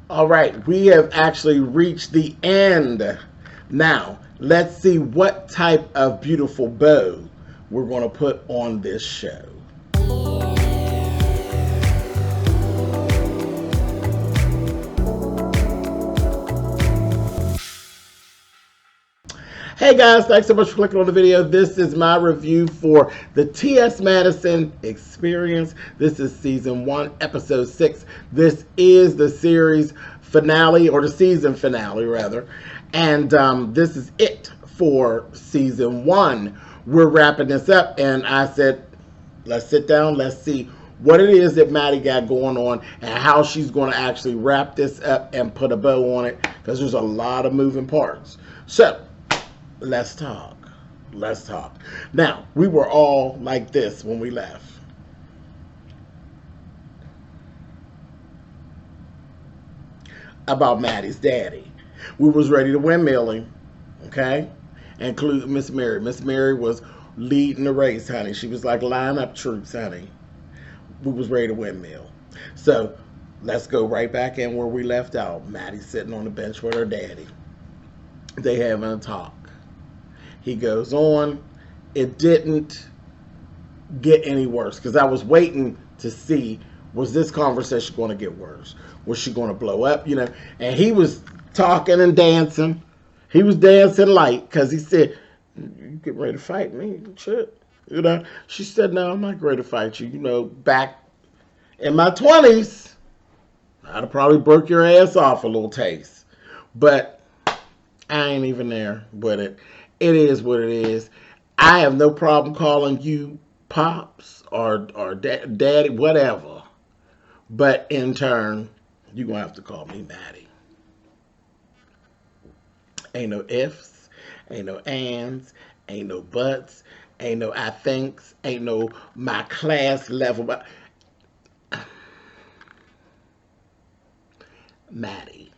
All right, we have actually reached the end. Now, let's see what type of beautiful bow we're going to put on this show. Hey guys, thanks so much for clicking on the video. This is my review for the T.S. Madison Experience. This is season 1, episode 6. This is the series finale, or the season finale rather. And this is it for season 1. We're wrapping this up, and I said, let's sit down, let's see what it is that Maddie got going on and how she's going to actually wrap this up and put a bow on it, because there's a lot of moving parts. So, let's talk. Let's talk. Now, we were all like this when we left. About Maddie's daddy. We was ready to windmill him, okay? Including Miss Mary. Miss Mary was leading the race, honey. She was like, line up troops, honey. We was ready to windmill. So, let's go right back in where we left out. Maddie's sitting on the bench with her daddy. They having a talk. He goes on. It didn't get any worse, because I was waiting to see, was this conversation going to get worse? Was she going to blow up? You know, and he was talking and dancing. He was dancing light, because he said, you get ready to fight me? Shit. You know, she said, no, I'm not ready to fight you. You know, back in my 20s, I'd have probably broke your ass off a little taste. But I ain't even there with it. It is what it is. I have no problem calling you Pops or Daddy, whatever. But in turn, you're going to have to call me Maddie. Ain't no ifs, ain't no ands, ain't no buts, ain't no I thinks, ain't no my class level. But Maddie.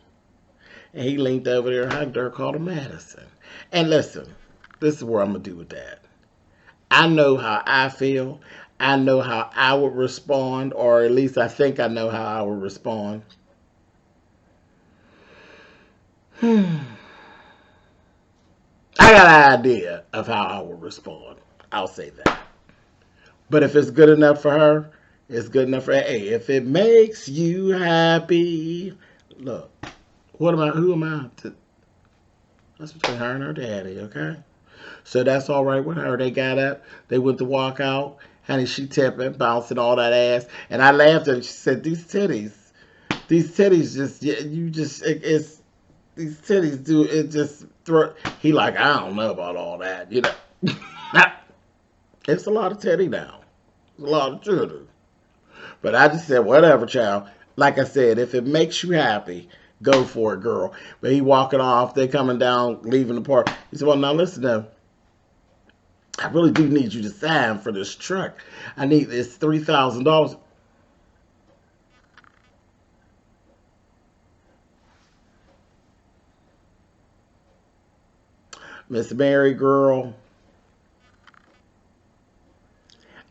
And he leaned over there and hugged her, called her Madison. And listen, this is where I'm going to do with that. I know how I feel. I know how I would respond, or at least I think I know how I would respond. I got an idea of how I would respond. I'll say that. But if it's good enough for her, it's good enough for her. Hey, if it makes you happy, look, who am I to... That's between her and her daddy, okay? So that's all right with her. They got up. They went to walk out. Honey, she tipping, bouncing all that ass. And I laughed at her. She said, these titties just, it's, these titties do, it just throw. He like, I don't know about all that, you know. It's a lot of titty now. It's a lot of children. But I just said, whatever, child. Like I said, if it makes you happy, go for it, girl. But he walking off. They coming down, leaving the park. He said, well, now listen though. I really do need you to sign for this truck. I need this $3,000. Miss Mary, girl.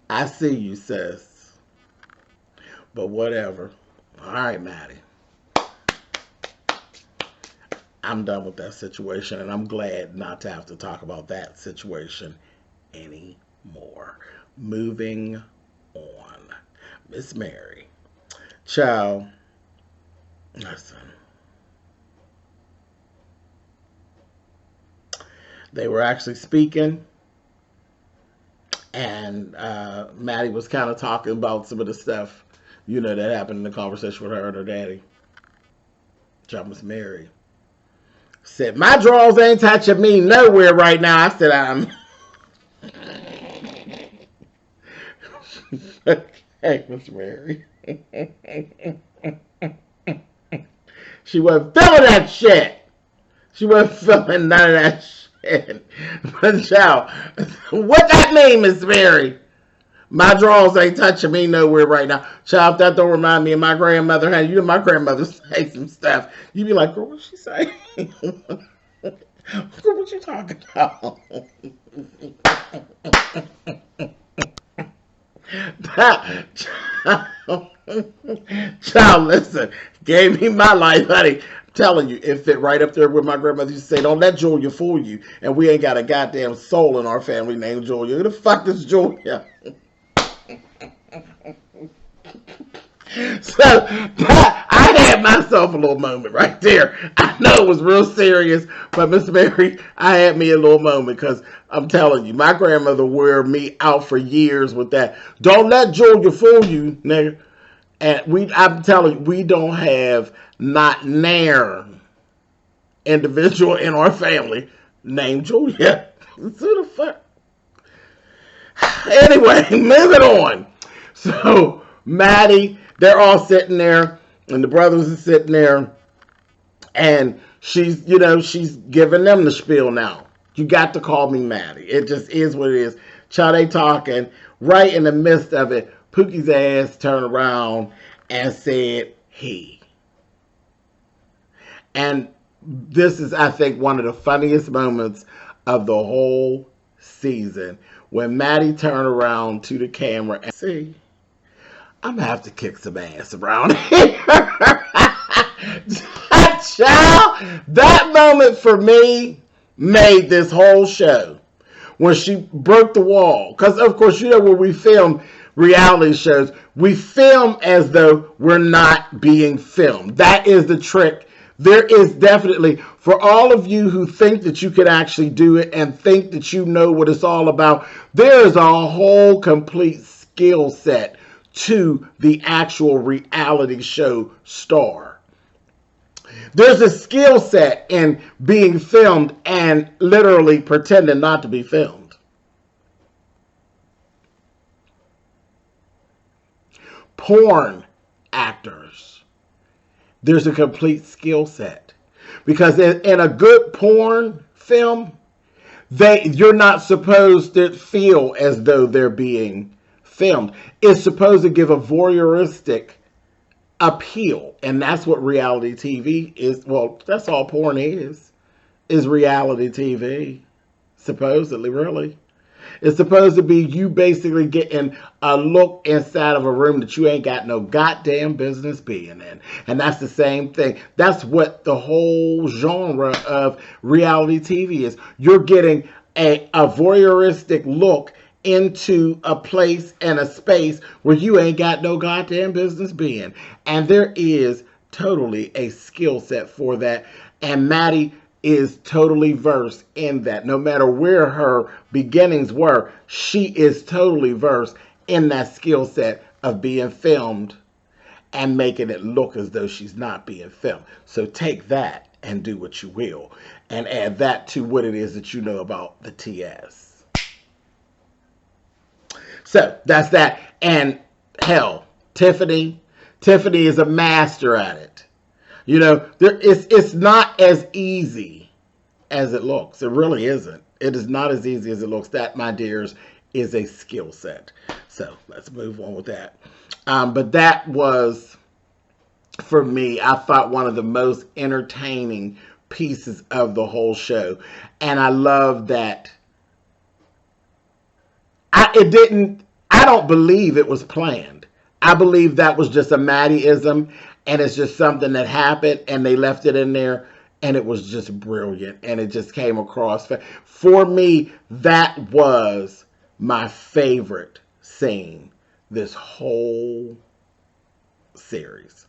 I see you, sis. But whatever. All right, Maddie. I'm done with that situation, and I'm glad not to have to talk about that situation anymore. Moving on. Miss Mary. Child. Listen. They were actually speaking, and Maddie was kind of talking about some of the stuff, you know, that happened in the conversation with her and her daddy. Child, Miss Mary said, my drawers ain't touching me nowhere right now. I said, hey, Miss Mary. She wasn't feeling that shit. She wasn't feeling none of that shit. But child, what that mean, Miss Mary? My drawers ain't touching me nowhere right now. Child, that don't remind me of my grandmother. Hey, you know my grandmother say some stuff. You be like, girl, what she say? Girl, what you talking about? Child, listen, gave me my life, honey. I'm telling you, it fit right up there with my grandmother used to say, don't let Julia fool you. And we ain't got a goddamn soul in our family named Julia. Who the fuck is Julia? So I had myself a little moment right there. I know it was real serious, but Miss Mary, I had me a little moment because I'm telling you, my grandmother wore me out for years with that. Don't let Julia fool you, nigga. And I'm telling you, we don't have not nair individual in our family named Julia. Who the fuck? Anyway, moving on. So Maddie, they're all sitting there, and the brothers are sitting there, and she's giving them the spiel now. You got to call me Maddie. It just is what it is. Child, they talking. Right in the midst of it, Pookie's ass turned around and said he. And this is, I think, one of the funniest moments of the whole season. When Maddie turned around to the camera and see, I'm gonna have to kick some ass around here. Child, that moment for me made this whole show. When she broke the wall. Because, of course, when we film reality shows, we film as though we're not being filmed. That is the trick. There is definitely, for all of you who think that you can actually do it and think that you know what it's all about, there is a whole complete skill set to the actual reality show star. There's a skill set in being filmed and literally pretending not to be filmed. Porn actors, there's a complete skill set. Because in a good porn film, you're not supposed to feel as though they're being filmed. It's supposed to give a voyeuristic appeal, and that's what reality TV is. Well, that's all porn is reality TV, supposedly. Really, it's supposed to be you basically getting a look inside of a room that you ain't got no goddamn business being in. And that's the same thing. That's what the whole genre of reality TV is. You're getting a voyeuristic look into a place and a space where you ain't got no goddamn business being. And there is totally a skill set for that. And Maddie is totally versed in that. No matter where her beginnings were, she is totally versed in that skill set of being filmed and making it look as though she's not being filmed. So take that and do what you will. And add that to what it is that you know about the TS. So that's that. And hell, Tiffany is a master at it. It's not as easy as it looks. It really isn't. It is not as easy as it looks. That, my dears, is a skill set. So let's move on with that. But that was, for me, I thought one of the most entertaining pieces of the whole show. And I love that. I don't believe it was planned. I believe that was just a Maddieism, and it's just something that happened, and they left it in there, and it was just brilliant, and it just came across. For me, that was my favorite scene this whole series.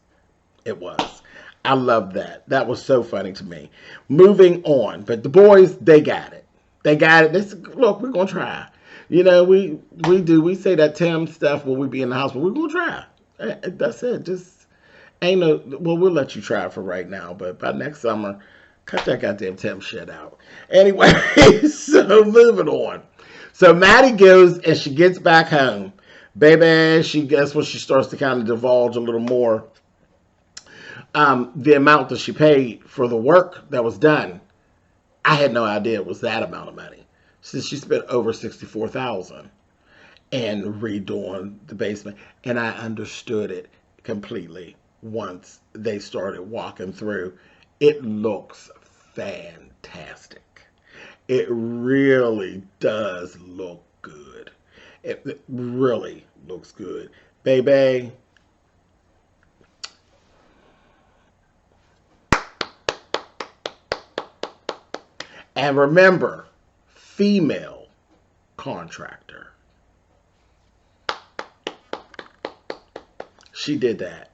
It was. I love that. That was so funny to me. Moving on, but the boys, they got it. They got it. Look, we're going to try. We do. We say that Tim stuff when we be in the house, but we're going to try. That's it. Just ain't no, well, we'll let you try for right now, but by next summer, cut that goddamn Tim shit out. Anyway, so moving on. So Maddie goes and she gets back home. Baby, that's when she starts to kind of divulge a little more the amount that she paid for the work that was done. I had no idea it was that amount of money. Since she spent over $64,000 and redoing the basement. And I understood it completely once they started walking through. It looks fantastic. It really does look good. It really looks good. Baby, And remember, female contractor. She did that.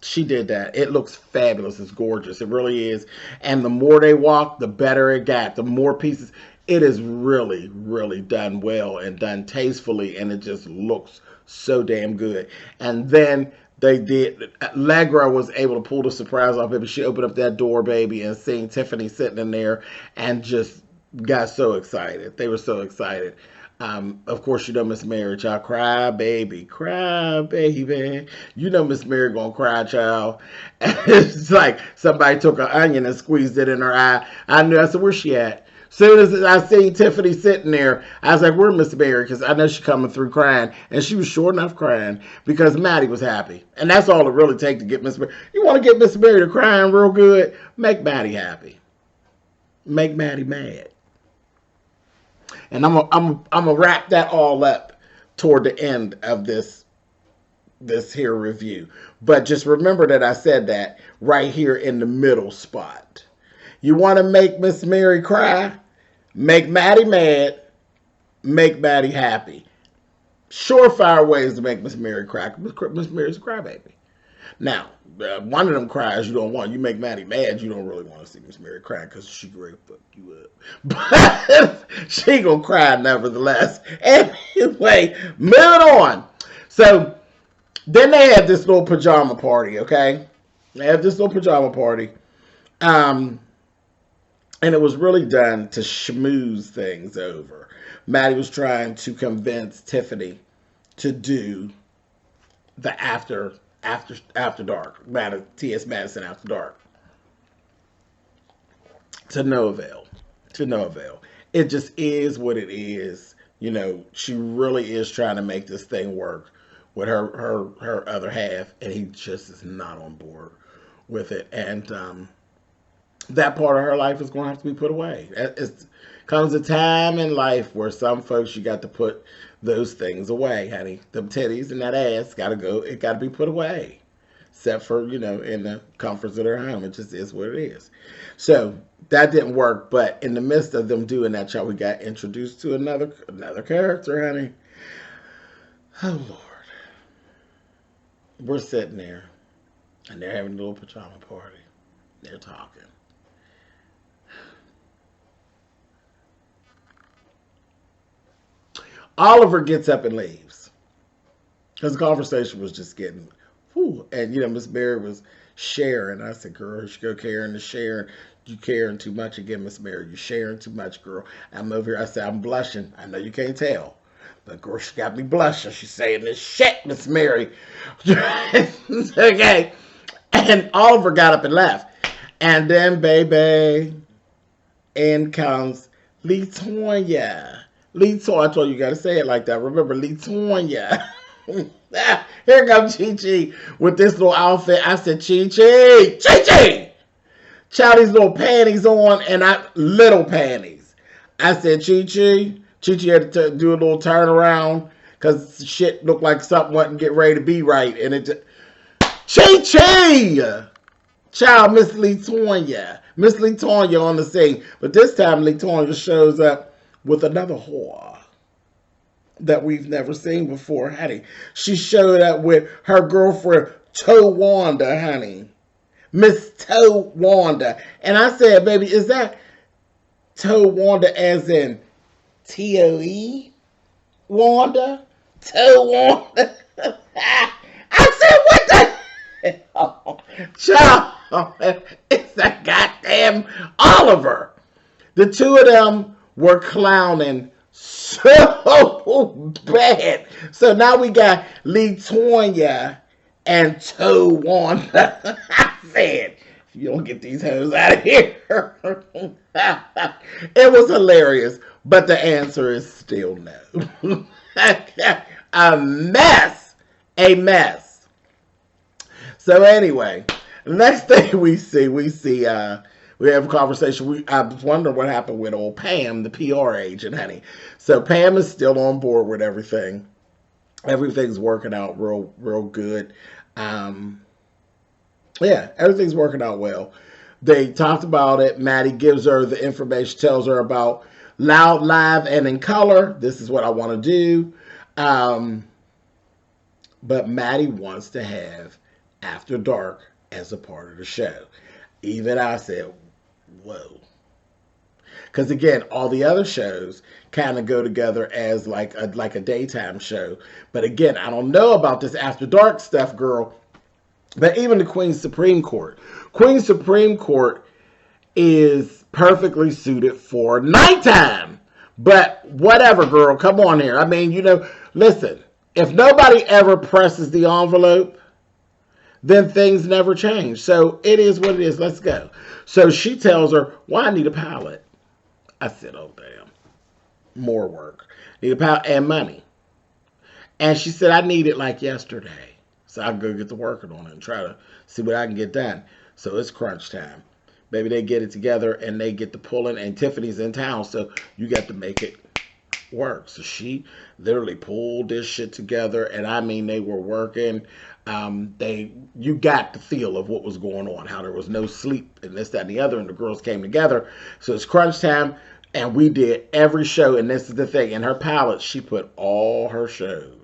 She did that. It looks fabulous. It's gorgeous. It really is. And the more they walk, the better it got. The more pieces. It is really, really done well and done tastefully. And it just looks so damn good. And then they did. Allegra was able to pull the surprise off, baby. She opened up that door, baby, and seeing Tiffany sitting in there and just got so excited. They were so excited. Of course, you know Miss Mary, child. Cry, baby. Cry, baby. You know Miss Mary gonna cry, child. And it's like somebody took an onion and squeezed it in her eye. I knew. I said, where's she at? Soon as I seen Tiffany sitting there, I was like, where's Miss Mary? Because I know she's coming through crying. And she was sure enough crying because Maddie was happy. And that's all it really takes to get Miss Mary. You want to get Miss Mary to crying real good? Make Maddie happy. Make Maddie mad. And I'm gonna wrap that all up toward the end of this here review. But just remember that I said that right here in the middle spot. You want to make Miss Mary cry? Make Maddie mad. Make Maddie happy. Surefire ways to make Miss Mary cry. Miss Mary's a crybaby. Now, one of them cries you don't want. You make Maddie mad, you don't really want to see Miss Mary cry because she great fuck you up. But she gonna cry nevertheless. Anyway, moving on. So then they had this little pajama party, okay? They had this little pajama party. And it was really done to schmooze things over. Maddie was trying to convince Tiffany to do the after dark, T.S. Madison After Dark. To no avail. To no avail. It just is what it is. You know, she really is trying to make this thing work with her other half, and he just is not on board with it. And that part of her life is going to have to be put away. It comes a time in life where some folks, you got to put those things away, honey. Them titties and that ass got to go. It got to be put away. Except for, you know, in the comforts of their home. It just is what it is. So that didn't work. But in the midst of them doing that, y'all, we got introduced to another character, honey. Oh, Lord. We're sitting there. And they're having a little pajama party. They're talking. Oliver gets up and leaves. Because the conversation was just getting, whew. And, you know, Miss Mary was sharing. I said, girl, you should go caring to sharing. You caring too much again, Miss Mary. You sharing too much, girl. I'm over here. I said, I'm blushing. I know you can't tell. But, girl, she got me blushing. She's saying this shit, Miss Mary. Okay. And Oliver got up and left. And then, baby, in comes Latonya. Latonya, I told you, got to say it like that. Remember, Latonya. Here comes Chi-Chi with this little outfit. I said, Chi-Chi, Chi-Chi. Child, these little panties on, and little panties. I said, Chi-Chi. Chi-Chi had to do a little turnaround because shit looked like something wasn't getting ready to be right. And it just, Chi-Chi. Child, Miss Latonya. Miss Latonya on the scene. But this time, Latonya shows up with another whore that we've never seen before, honey. She showed up with her girlfriend, Wanda, honey. Miss Wanda. And I said, baby, is that Wanda as in T-O-E? Wanda? Wanda? I said, what the hell? Child, it's that goddamn Oliver. The two of them were clowning so bad. So now we got Latonya and Wanda. I said, you don't get these hoes out of here. It was hilarious, but the answer is still no. A mess. A mess. So anyway, next thing we see, we have a conversation. I was wondering what happened with old Pam, the PR agent, honey. So Pam is still on board with everything. Everything's working out real good. Yeah, everything's working out well. They talked about it. Maddie gives her the information, tells her about loud, live, and in color. This is what I want to do. Um, but Maddie wants to have After Dark as a part of the show. Even I said, whoa. Because again, all the other shows kind of go together as like a daytime show. But again, I don't know about this After Dark stuff, girl. But even the Queen's Supreme Court. Queen's Supreme Court is perfectly suited for nighttime. But whatever, girl. Come on here. I mean, listen. If nobody ever presses the envelope, then things never change. So it is what it is. Let's go. So she tells her, well, I need a pilot. I said, oh, damn. More work. Need a pilot and money. And she said, I need it like yesterday. So I go get to working on it and try to see what I can get done. So it's crunch time. Maybe they get it together and they get to pulling, and Tiffany's in town. So you got to make it work. So she literally pulled this shit together. And I mean, they were working. You got the feel of what was going on, how there was no sleep and this, that, and the other, and the girls came together. So it's crunch time, and we did every show. And this is the thing, in her palette, she put all her shows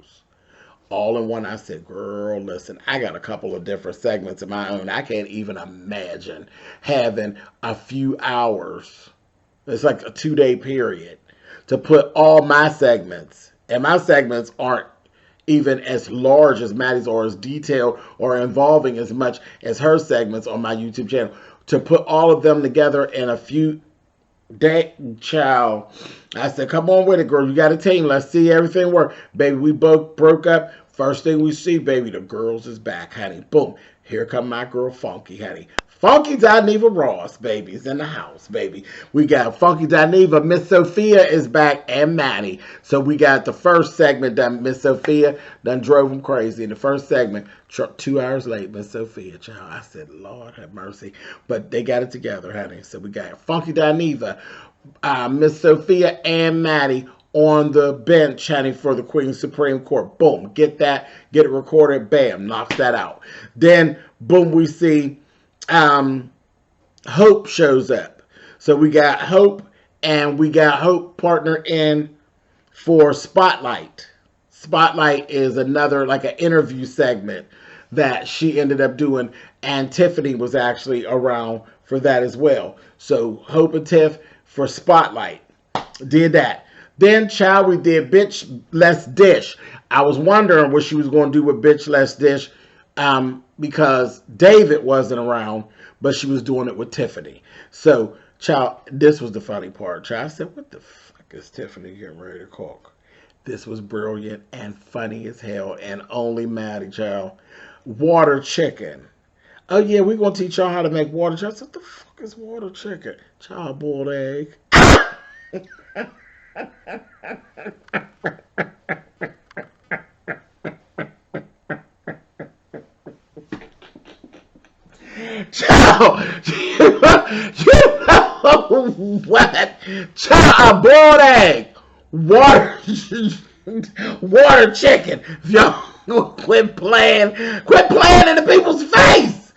all in one. I said, girl, listen, I got a couple of different segments of my own. I can't even imagine having a few hours. It's like a 2-day period to put all my segments, and my segments aren't even as large as Maddie's or as detailed or involving as much as her segments on my YouTube channel. To put all of them together in a few days, child. I said, come on with it, girl. You got a team. Let's see everything work. Baby, we both broke up. First thing we see, baby, the girls is back, honey. Boom. Here come my girl Funky, honey. Funky Dineva Ross, baby, is in the house, baby. We got Funky Dineva. Miss Sophia is back, and Maddie. So we got the first segment done. Miss Sophia done drove them crazy. In the first segment, 2 hours late, Miss Sophia, child. I said, Lord have mercy. But they got it together, honey. So we got Funky Dineva, Miss Sophia, and Maddie on the bench, honey, for the Queen's Supreme Court. Boom. Get that. Get it recorded. Bam. Knocks that out. Then, boom, we see Hope shows up. So we got Hope, and we got Hope partner in for Spotlight. Spotlight is another, like an interview segment that she ended up doing, and Tiffany was actually around for that as well. So Hope and Tiff for Spotlight did that. Then, child, we did Bitch Let's Dish. I was wondering what she was going to do with Bitch Let's Dish, because David wasn't around, but she was doing it with Tiffany. So, child, this was the funny part. Child, I said, what the fuck is Tiffany getting ready to cook? This was brilliant and funny as hell, and only Maddie, child. Water chicken. Oh, yeah, we're going to teach y'all how to make water chicken. I said, what the fuck is water chicken? Child, boiled egg. Child, you know what? Child, a boiled egg, water chicken. If y'all quit playing in the people's face.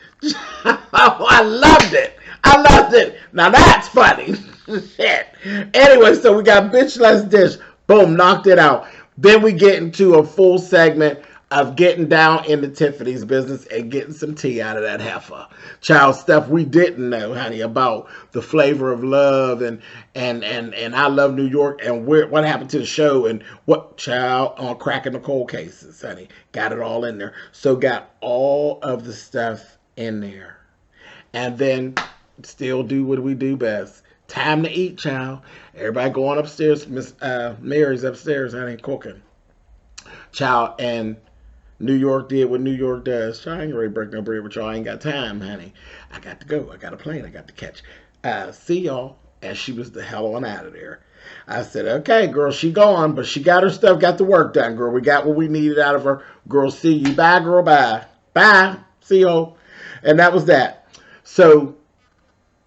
I loved it. I loved it. Now that's funny. Shit. Anyway, so we got Bitch Let's Dish. Boom, knocked it out. Then we get into a full segment of getting down into Tiffany's business and getting some tea out of that heifer. Child, stuff we didn't know, honey, about the flavor of love and I Love New York and what happened to the show and what, child, on cracking the cold cases, honey. Got it all in there. So got all of the stuff in there. And then still do what we do best. Time to eat, child. Everybody going upstairs. Miss Mary's upstairs, honey, cooking. Child, and New York did what New York does. Child, I ain't ready to break no bread with y'all. I ain't got time, honey. I got to go. I got a plane I got to catch. See y'all. And she was the hell on out of there. I said, okay, girl, she gone, but she got her stuff, got the work done, girl. We got what we needed out of her. Girl, see you. Bye, girl, bye. Bye. See y'all. And that was that. So,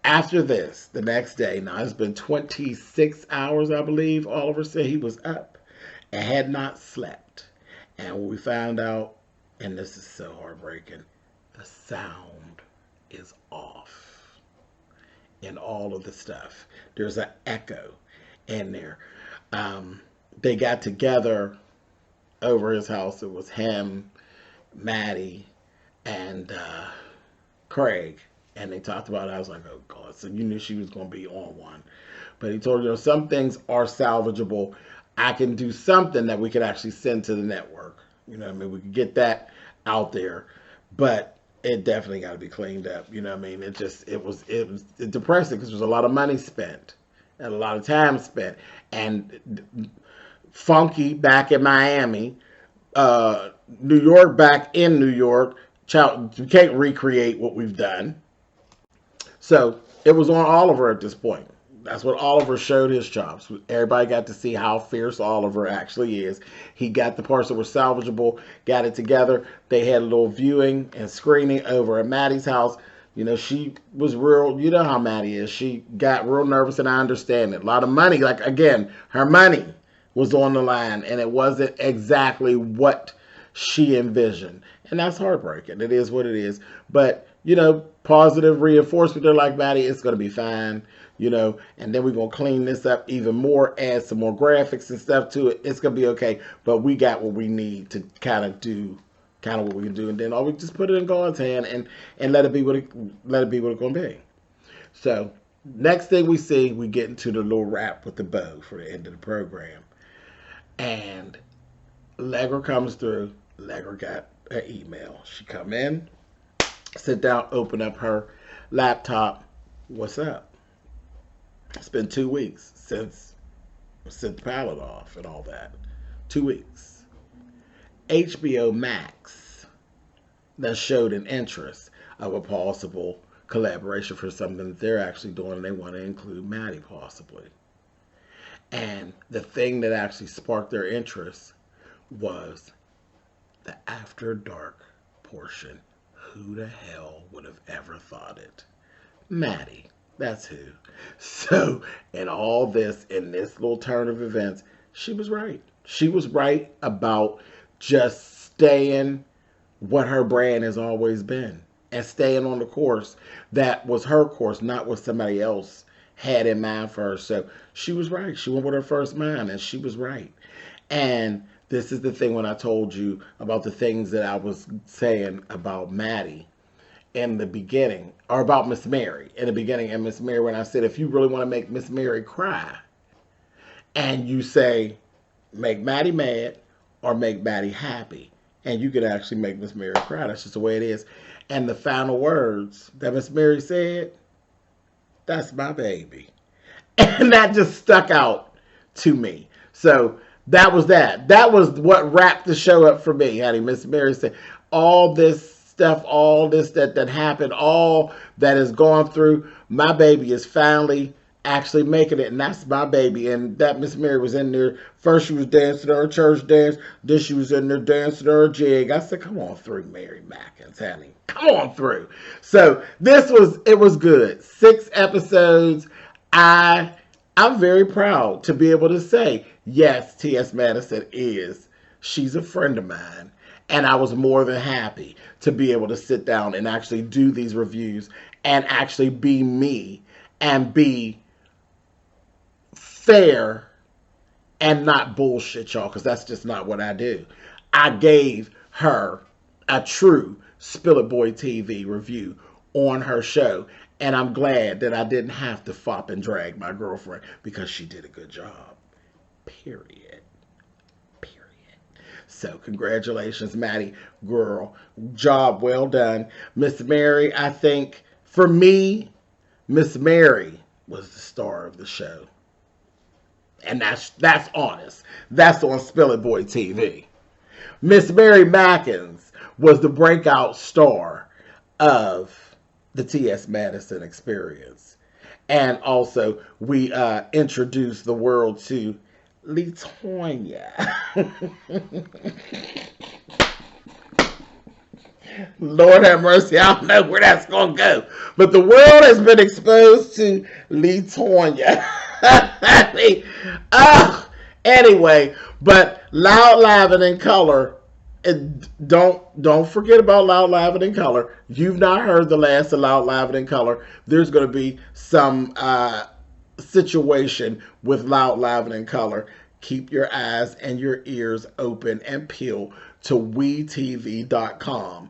after this, the next day, now it's been 26 hours, I believe, Oliver said he was up and had not slept. And we found out, and this is so heartbreaking, the sound is off. in all of the stuff. There's an echo in there. They got together over his house. It was him, Maddie, and Craig. And they talked about it. I was like, oh, God. So you knew she was going to be on one. But he told you, some things are salvageable. I can do something that we could actually send to the network. You know what I mean? We could get that out there. But it definitely got to be cleaned up. You know what I mean? It was depressing because there was a lot of money spent and a lot of time spent. And Funky back in Miami, New York back in New York. You can't recreate what we've done. So it was on Oliver at this point. That's what Oliver showed his chops. Everybody got to see how fierce Oliver actually is. He got the parts that were salvageable, got it together. They had a little viewing and screening over at Maddie's house. You know, she was real, you know how Maddie is. She got real nervous, and I understand it. A lot of money, like, again, her money was on the line, and it wasn't exactly what she envisioned. And that's heartbreaking. It is what it is. But, you know, positive reinforcement. They're like, Maddie, it's going to be fine. You know, and then we're going to clean this up even more, add some more graphics and stuff to it. It's going to be okay. But we got what we need to kind of what we can do. And then all we just put it in God's hand and let it be what it's going to be. So next thing we see, we get into the little wrap with the bow for the end of the program. And Allegra comes through. Allegra got an email. She come in, sit down, open up her laptop. What's up? It's been 2 weeks since the pilot off and all that. 2 weeks. HBO Max that showed an interest of a possible collaboration for something that they're actually doing, and they want to include Maddie possibly. And the thing that actually sparked their interest was the After Dark portion. Who the hell would have ever thought it? Maddie. That's who. So, in all this, in this little turn of events, she was right. She was right about just staying what her brand has always been and staying on the course that was her course, not what somebody else had in mind for her. So, she was right. She went with her first mind, and she was right. And this is the thing when I told you about the things that I was saying about Maddie in the beginning, or about Miss Mary in the beginning, and Miss Mary, when I said, if you really want to make Miss Mary cry, and you say, make Maddie mad or make Maddie happy, and you could actually make Miss Mary cry. That's just the way it is. And the final words that Miss Mary said, that's my baby. And that just stuck out to me. So that was that. That was what wrapped the show up for me, honey. Miss Mary said, all this stuff, all this that happened, all that has gone through, my baby is finally actually making it, and that's my baby. And that Miss Mary was in there. First she was dancing her church dance, then she was in there dancing her jig. I said, come on through, Mary Mackins, honey. Come on through. So it was good. 6 episodes. I'm very proud to be able to say, yes, T.S. Madison she's a friend of mine. And I was more than happy to be able to sit down and actually do these reviews and actually be me and be fair and not bullshit, y'all, because that's just not what I do. I gave her a true Spillitboy TV review on her show, and I'm glad that I didn't have to fop and drag my girlfriend because she did a good job. Period. So congratulations, Maddie, girl. Job well done. Miss Mary, I think, for me, Miss Mary was the star of the show. And that's honest. That's on Spillitboy TV. Miss Mary Mackins was the breakout star of the T.S. Madison experience. And also, we introduced the world to Latonya. Lord have mercy, I don't know where that's going to go. But the world has been exposed to Latonya. Anyway, but Loud, Live, and in Color And don't forget about Loud, Loud, and in Color. You've not heard the last of Loud, Loud, and in Color. There's going to be some situation with Loud, Loud, and in Color. Keep your eyes and your ears open and peeled to WeTV.com.